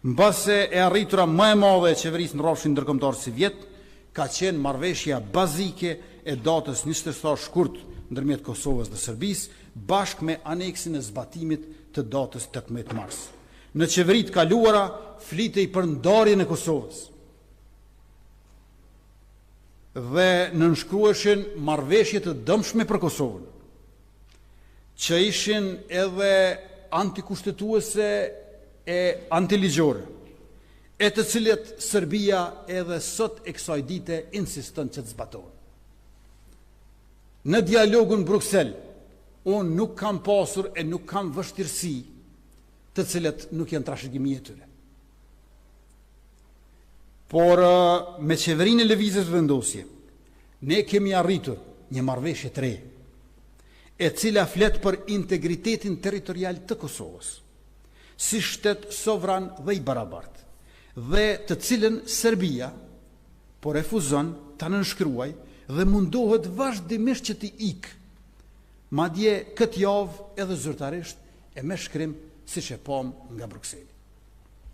mbase e arritura më e madhe e qeverisë në rrafshin ndërkombëtar sovjet, ka qenë marrëveshja bazike e datës 27 shkurt ndërmjet Kosovës dhe Serbisë, bashkë me aneksin e zbatimit të datës 18 mars. Në qeveritë kaluara flitej për ndarjen e Kosovës dhe nënshkruheshin marrëveshje të dëmshme për Kosovën, që ishin edhe antikushtetuese e antiligjore, e të cilet Serbia edhe sot e kësaj dite insiston që të zbatohen. Në dialogun Bruxelles, unë nuk kam pasur e nuk kam vështirësi të cilet nuk janë trashëgimi e tyre. Por me qeverinë e lëvizjes vendosje, ne kemi arritur një marrëveshje të re, e cila flet për integritetin territorial të Kosovës, si shtet sovran dhe i barabartë, dhe të cilën Serbia po refuzon ta nënshkruaj dhe mundohet vazhdimisht që t'i ikë, madje këtë javë edhe zyrtarisht e me shkrim siç e pam nga Brukseli.